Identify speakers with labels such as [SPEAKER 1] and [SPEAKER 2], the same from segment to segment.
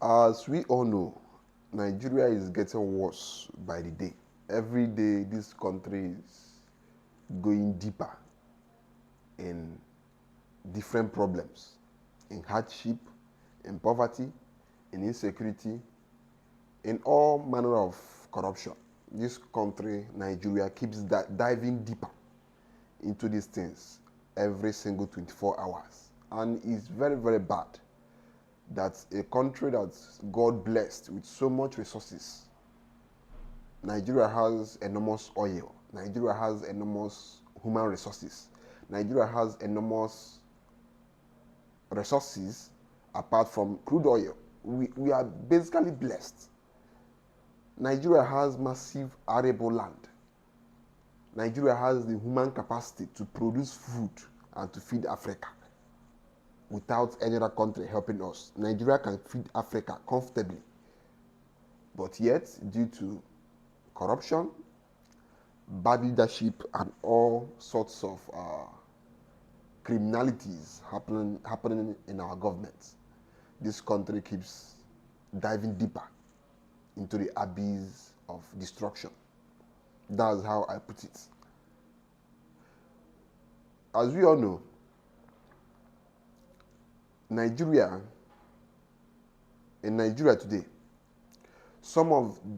[SPEAKER 1] As we all know, Nigeria is getting worse by the day. Every day, this country is going deeper in different problems, in hardship, in poverty, in insecurity, in all manner of corruption. This country, Nigeria, keeps diving deeper into these things every single 24 hours. And it's very, very bad that a country that's God blessed with so much resources. Nigeria has enormous oil. Nigeria has enormous human resources. Nigeria has enormous resources apart from crude oil. We are basically blessed. Nigeria has massive arable land. Nigeria has the human capacity to produce food and to feed Africa without any other country helping us. Nigeria can feed Africa comfortably. But yet, due to corruption, bad leadership, and all sorts of criminalities happening in our government, this country keeps diving deeper into the abyss of destruction. That's how I put it. As we all know, in Nigeria today,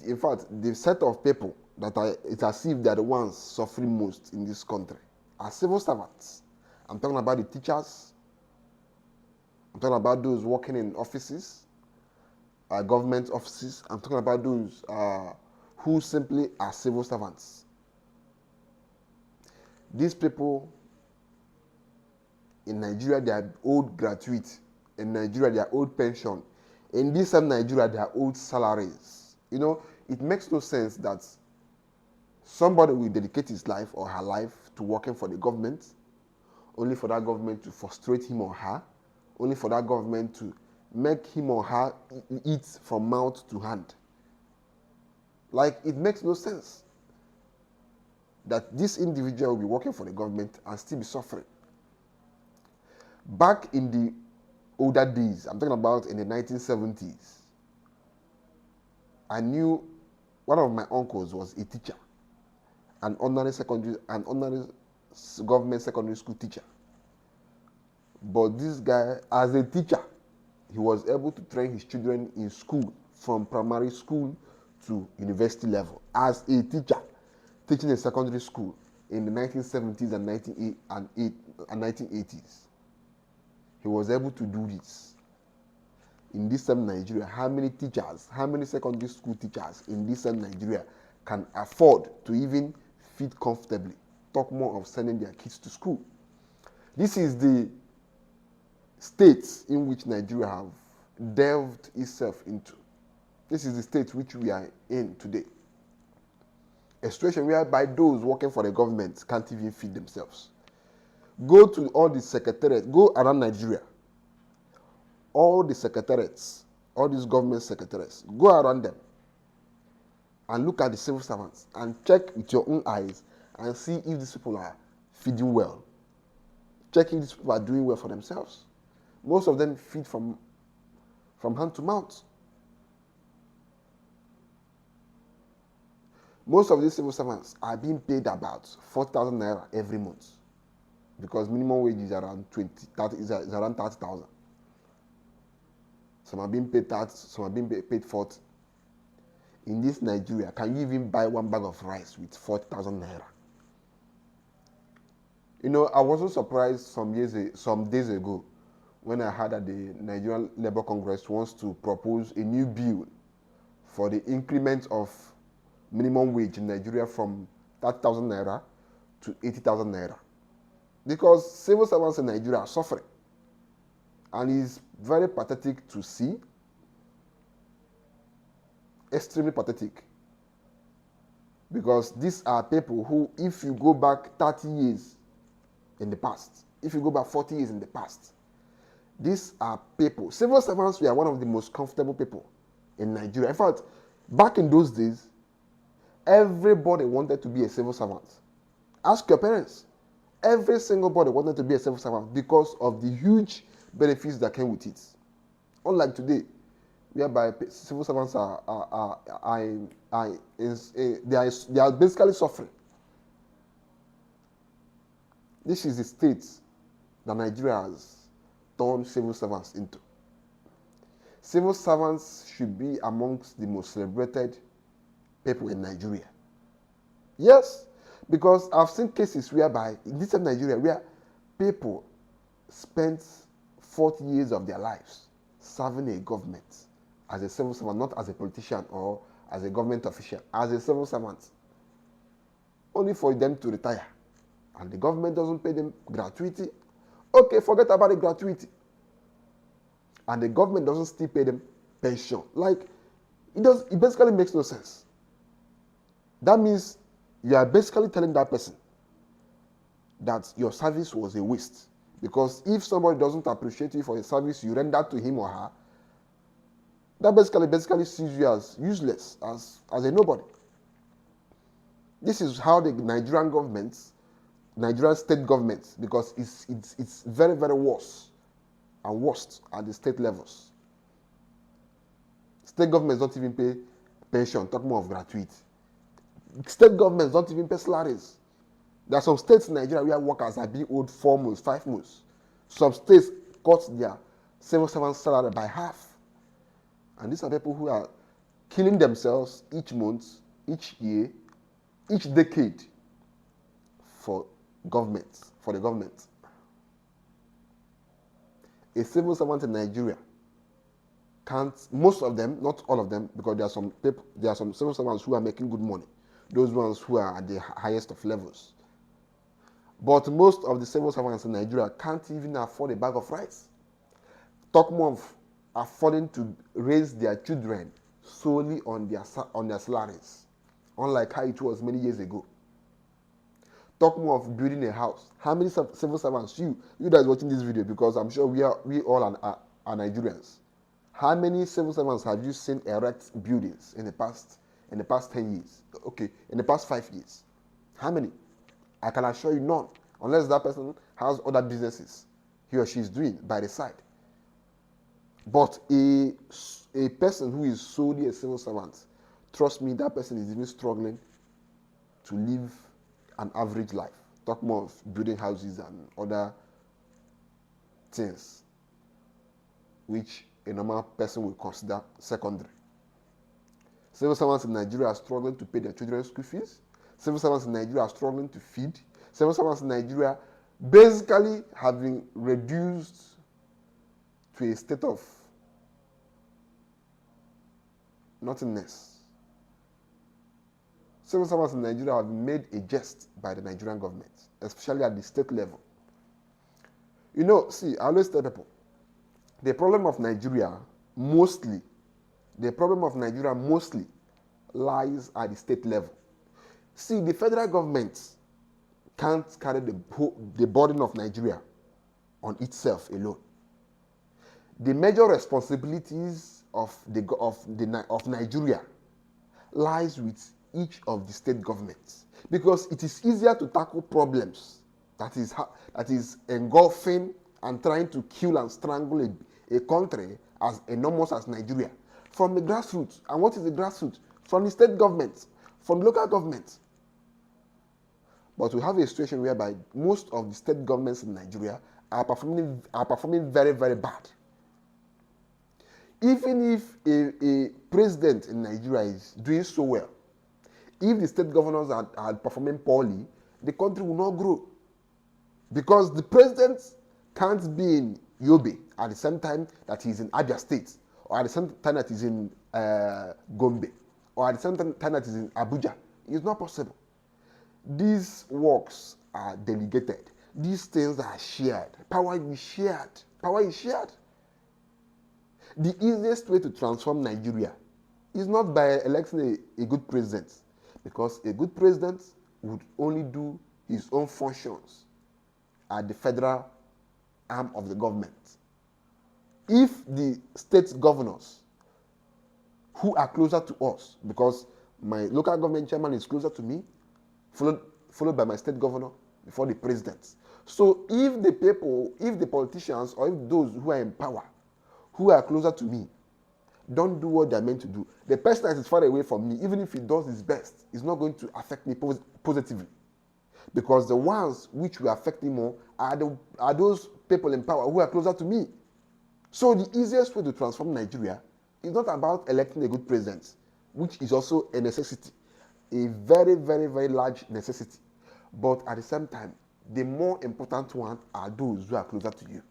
[SPEAKER 1] in fact, the set of people that it's as if they're the ones suffering most in this country are civil servants. I'm talking about the teachers. I'm talking about those working in offices, government offices. I'm talking about those who simply are civil servants. These people in Nigeria, they are owed gratuity. In Nigeria, they are owed pension. In this same Nigeria, they are owed salaries. You know, it makes no sense that somebody will dedicate his life or her life to working for the government, only for that government to frustrate him or her, only for that government to make him or her eat from mouth to hand. Like, it makes no sense that this individual will be working for the government and still be suffering. Back in the older days, I'm talking about in the 1970s, I knew one of my uncles was a teacher, an honorary government secondary school teacher. But this guy, as a teacher, he was able to train his children in school, from primary school to university level, as a teacher, teaching in secondary school in the 1970s and 1980s. He was able to do this. In this same Nigeria, how many secondary school teachers in this same Nigeria can afford to even feed comfortably? Talk more of sending their kids to school. This is the states in which Nigeria have delved itself into. This is the state which we are in today. A situation whereby those working for the government can't even feed themselves. Go to all the secretariats, go around Nigeria. All the secretariats, all these government secretariats, go around them and look at the civil servants and check with your own eyes and see if these people are feeding well. Check if these people are doing well for themselves. Most of them feed from hand to mouth. Most of these civil servants are being paid about 4,000 naira every month, because minimum wage is around 30,000. Some are being paid 30, some are being paid 40. In this Nigeria, can you even buy one bag of rice with 40,000 naira? You know, I was so surprised some days ago when I heard that the Nigerian Labour Congress wants to propose a new bill for the increment of minimum wage in Nigeria from 30,000 naira to 80,000 naira. Because civil servants in Nigeria are suffering. And it's very pathetic to see. Extremely pathetic. Because these are people who, if you go back 30 years in the past, if you go back 40 years in the past, these are people. Civil servants were one of the most comfortable people in Nigeria. In fact, back in those days, everybody wanted to be a civil servant. Ask your parents. Every single body wanted to be a civil servant because of the huge benefits that came with it. Unlike today, whereby civil servants they are basically suffering. This is the state that Nigeria has turned civil servants into. Civil servants should be amongst the most celebrated people in Nigeria. Yes, because I've seen cases whereby in this Nigeria where people spent 40 years of their lives serving a government as a civil servant, not as a politician or as a government official, as a civil servant, only for them to retire. And the government doesn't pay them gratuity. Okay, forget about the gratuity. And the government doesn't still pay them pension. Like, it basically makes no sense. That means you are basically telling that person that your service was a waste. Because if somebody doesn't appreciate you for the service you rendered to him or her, that basically sees you as useless, as a nobody. This is how the Nigerian state governments, because it's very, very worse and worst at the state levels. State governments don't even pay pension, talk more of gratuity. State governments don't even pay salaries. There are some states in Nigeria where workers are being owed 4 months, 5 months. Some states cut their civil servant salary by half. And these are people who are killing themselves each month, each year, each decade for the government. A civil servant in Nigeria can't, most of them, not all of them, because there are some civil servants who are making good money, those ones who are at the highest of levels. But most of the civil servants in Nigeria can't even afford a bag of rice. Talk more of affording to raise their children solely on their salaries, unlike how it was many years ago. Talk more of building a house. How many civil servants, you that is watching this video, because I'm sure we all are Nigerians. How many civil servants have you seen erect buildings in the past 10 years? Okay, in the past 5 years. How many? I can assure you none, unless that person has other businesses he or she is doing by the side. But a person who is solely a civil servant, trust me, that person is even struggling to live an average life. Talk more of building houses and other things which a normal person will consider secondary. Civil servants in Nigeria are struggling to pay their children's school fees. Civil servants in Nigeria are struggling to feed. Civil servants in Nigeria basically have been reduced to a state of nothingness. Civil servants in Nigeria have been made a jest by the Nigerian government, especially at the state level. You know, see, I always tell people, the problem of Nigeria mostly lies at the state level. See, the federal government can't carry the burden of Nigeria on itself alone. The major responsibilities of Nigeria lies with each of the state governments, because it is easier to tackle problems that is engulfing and trying to kill and strangle a country as enormous as Nigeria from the grassroots. And what is the grassroots? From the state government, from local government. But we have a situation whereby most of the state governments in Nigeria are performing very, very bad. Even if a president in Nigeria is doing so well, if the state governors are performing poorly, the country will not grow. Because the president can't be in Yobe at the same time that he's in Abia State, or at the same time that he's in Gombe, or at the same time that he's in Abuja. It's not possible. These works are delegated. These things are shared. Power is shared. Power is shared. The easiest way to transform Nigeria is not by electing a good president, because a good president would only do his own functions at the federal arm of the government. If the state governors who are closer to us, because my local government chairman is closer to me, followed by my state governor, before the president. So if the politicians, or if those who are in power, who are closer to me, don't do what they're meant to do. The person that is far away from me, even if he does his best, is not going to affect me positively. Because the ones which will affect me more are those people in power who are closer to me. So the easiest way to transform Nigeria is not about electing a good president, which is also a necessity, a very, very, very large necessity. But at the same time, the more important one are those who are closer to you,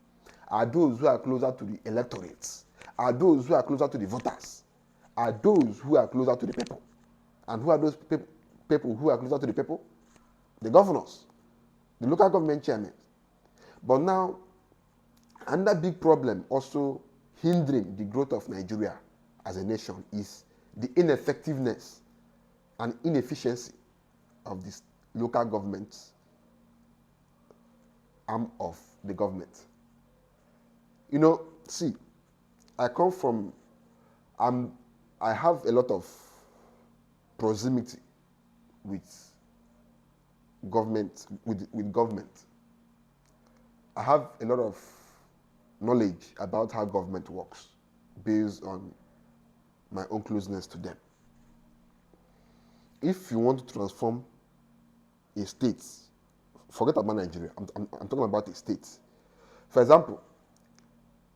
[SPEAKER 1] are those who are closer to the electorates, are those who are closer to the voters, are those who are closer to the people. And who are those people who are closer to the people? The governors, the local government chairmen. But now, another big problem also hindering the growth of Nigeria as a nation is the ineffectiveness and inefficiency of this local government arm of the government. You know, see, I come from, I have a lot of proximity with government, with government. I have a lot of knowledge about how government works based on my own closeness to them. If you want to transform a state, forget about Nigeria, I'm talking about a state. For example,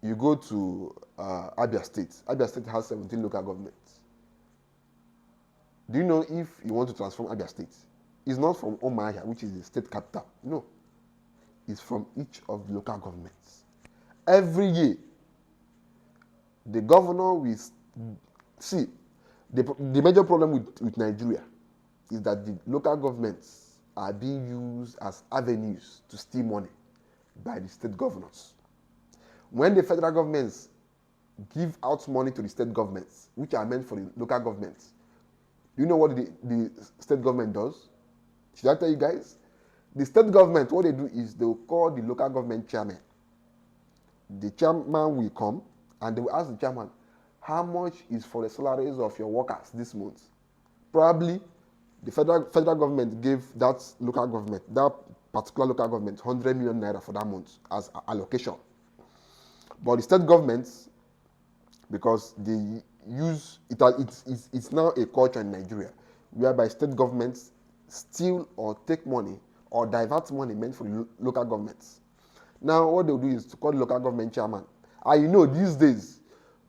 [SPEAKER 1] you go to Abia State. Abia State has 17 local governments. Do you know if you want to transform Abia State, it's not from Umuahia, which is the state capital. No. It's from each of the local governments. Every year, the governor will see the major problem with Nigeria is that the local governments are being used as avenues to steal money by the state governors. When the federal governments give out money to the state governments, which are meant for the local governments, do you know what the state government does? Should I tell you guys? The state government, what they do is they will call the local government chairman. The chairman will come and they will ask the chairman, how much is for the salaries of your workers this month? Probably the federal government gave that local government, that particular local government, 100 million naira for that month as allocation. But the state governments, because they use it, it's now a culture in Nigeria whereby state governments steal or take money or divert money meant for the local governments. Now, what they'll do is to call the local government chairman. And you know, these days,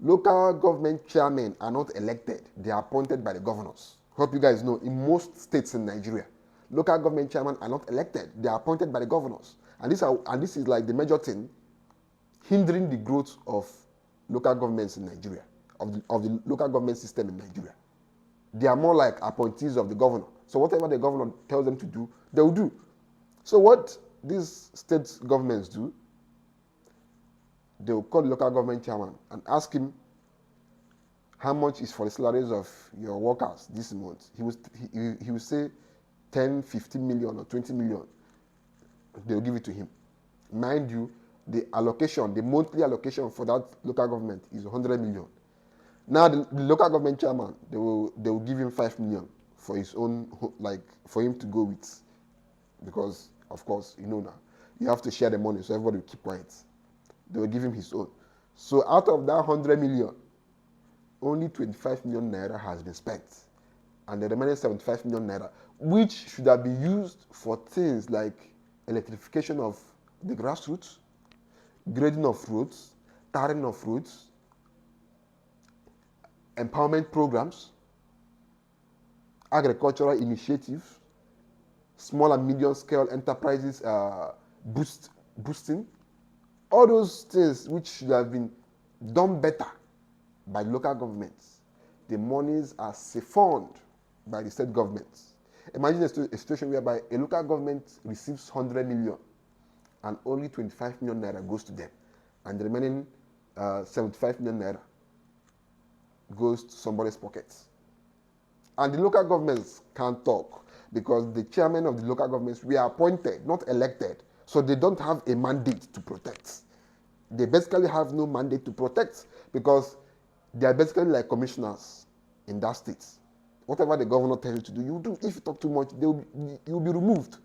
[SPEAKER 1] local government chairmen are not elected. They are appointed by the governors. Hope you guys know, in most states in Nigeria, local government chairmen are not elected. They are appointed by the governors. And this is like the major thing hindering the growth of local governments in Nigeria, of the local government system in Nigeria. They are more like appointees of the governor. So whatever the governor tells them to do, they will do. So what these state governments do, they will call the local government chairman and ask him how much is for the salaries of your workers this month. He will say 10, 15 million or 20 million. They will give it to him. Mind you, the allocation, the monthly allocation for that local government is 100 million. Now the local government chairman, they will give him 5 million for his own, like for him to go with, because of course, you know now, you have to share the money, so everybody will keep quiet. They will give him his own. So out of that 100 million, only 25 million naira has been spent. And the remaining 75 million naira, which should have been used for things like electrification of the grassroots, grading of roads, tarring of roads, empowerment programs, agricultural initiatives, small and medium scale enterprises boosting, all those things which should have been done better by local governments. The monies are siphoned by the state governments. Imagine a situation whereby a local government receives 100 million and only 25 million naira goes to them, and the remaining 75 million naira goes to somebody's pockets. And the local governments can't talk because the chairman of the local governments were appointed, not elected. So they don't have a mandate to protect. They basically have no mandate to protect because they are basically like commissioners in that state. Whatever the governor tells you to do, you do. If you talk too much, you'll be removed.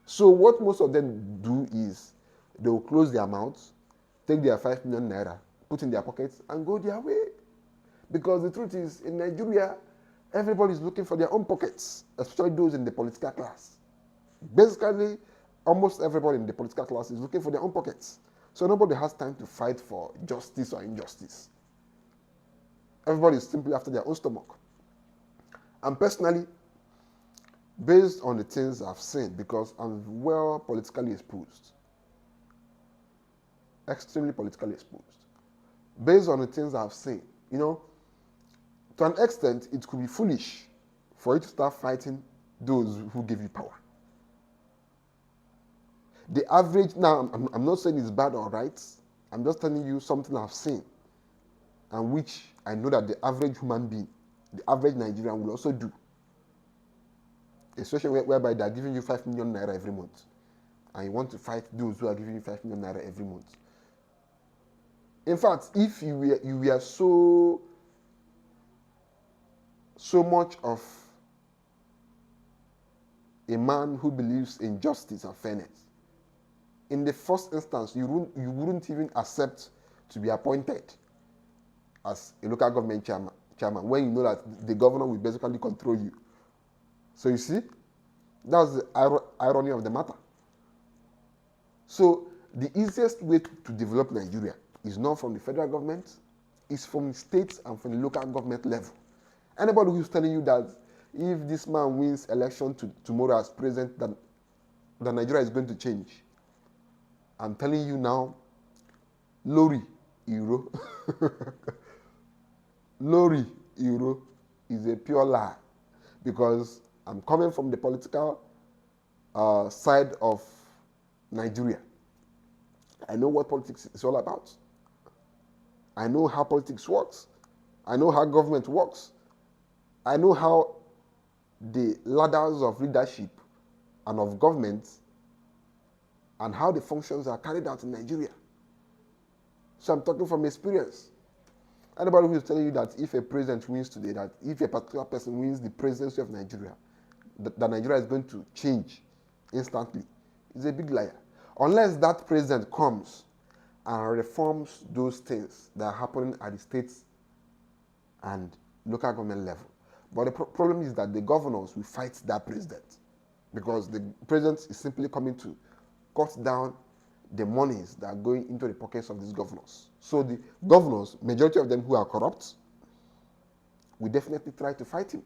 [SPEAKER 1] So what most of them do is they will close their mouths, take their 5 million naira, put in their pockets, and go their way. Because the truth is, in Nigeria, everybody is looking for their own pockets, especially those in the political class. Basically, almost everybody in the political class is looking for their own pockets. So nobody has time to fight for justice or injustice. Everybody is simply after their own stomach. And personally, based on the things I've seen, because I'm well politically exposed, extremely politically exposed, based on the things I've seen, to an extent, it could be foolish for you to start fighting those who give you power. The average, now, I'm not saying it's bad or right. I'm just telling you something I've seen and which I know that the average human being, the average Nigerian will also do. Especially whereby they're giving you 5 million naira every month. And you want to fight those who are giving you 5 million naira every month. In fact, if you were so much of a man who believes in justice and fairness, in the first instance, you wouldn't even accept to be appointed as a local government chairman when you know that the governor will basically control you. So you see, that's the irony of the matter. So the easiest way to develop Nigeria is not from the federal government, it's from the states and from the local government level. Anybody who's telling you that if this man wins election tomorrow as president, that Nigeria is going to change, I'm telling you now, Lori Iro, Lori Iro is a pure lie, because I'm coming from the political side of Nigeria. I know what politics is all about. I know how politics works. I know how government works. I know how the ladders of leadership and of government and how the functions are carried out in Nigeria. So I'm talking from experience. Anybody who is telling you that if a president wins today, that if a particular person wins the presidency of Nigeria, that Nigeria is going to change instantly, is a big liar. Unless that president comes and reforms those things that are happening at the states and local government level. But the problem is that the governors will fight that president, because the president is simply coming to cut down the monies that are going into the pockets of these governors. So the governors, majority of them who are corrupt, will definitely try to fight him.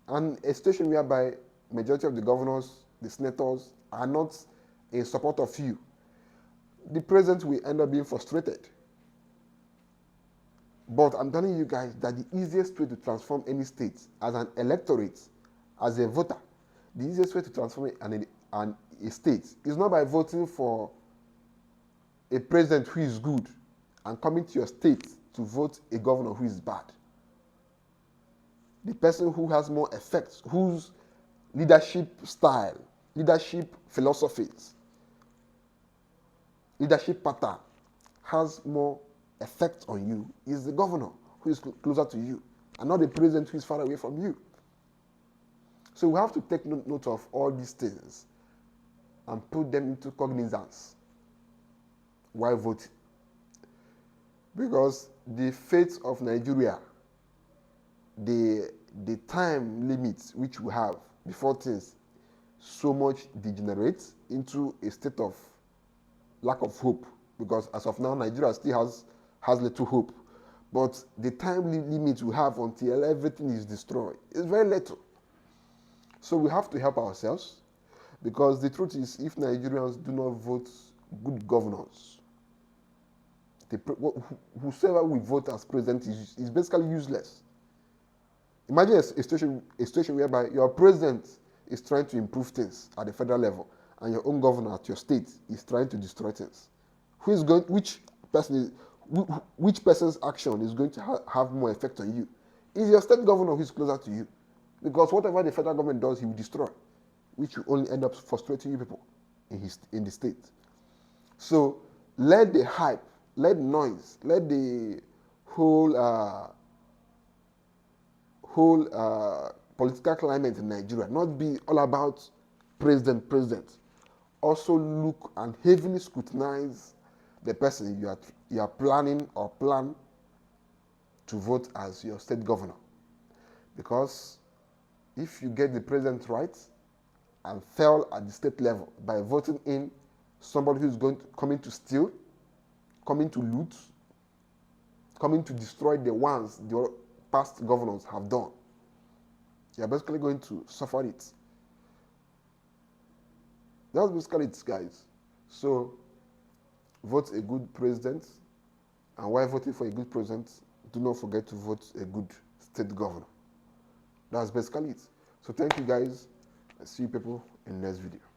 [SPEAKER 1] And a situation whereby majority of the governors, the senators, are not in support of you, the president will end up being frustrated. But I'm telling you guys that the easiest way to transform any state as an electorate, as a voter, the easiest way to transform a state is not by voting for a president who is good and coming to your state to vote a governor who is bad. The person who has more effects, whose leadership style, leadership philosophies, leadership pattern has more effect on you is the governor who is closer to you, and not the president who is far away from you. So we have to take note of all these things and put them into cognizance while voting. Because the fate of Nigeria, the time limit which we have before things so much degenerate into a state of lack of hope, because as of now Nigeria still has little hope, but the time limit we have until everything is destroyed is very little. So we have to help ourselves, because the truth is, if Nigerians do not vote good governors, whosoever we vote as president is basically useless. Imagine a situation whereby your president is trying to improve things at the federal level, and your own governor at your state is trying to destroy things. Which person's action is going to have more effect on you? Is your state governor who is closer to you, because whatever the federal government does, he will destroy, which will only end up frustrating you people in the state. So let the hype, let noise, let the whole political climate in Nigeria not be all about president. Also look and heavily scrutinize the person you are planning or plan to vote as your state governor. Because if you get the president right and fail at the state level by voting in somebody who's coming to steal, coming to loot, coming to destroy the ones the past governors have done, you're basically going to suffer it. That's basically it, guys. So, vote a good president, and while voting for a good president, do not forget to vote a good state governor. That's basically it. So thank you, guys. I see you people in the next video.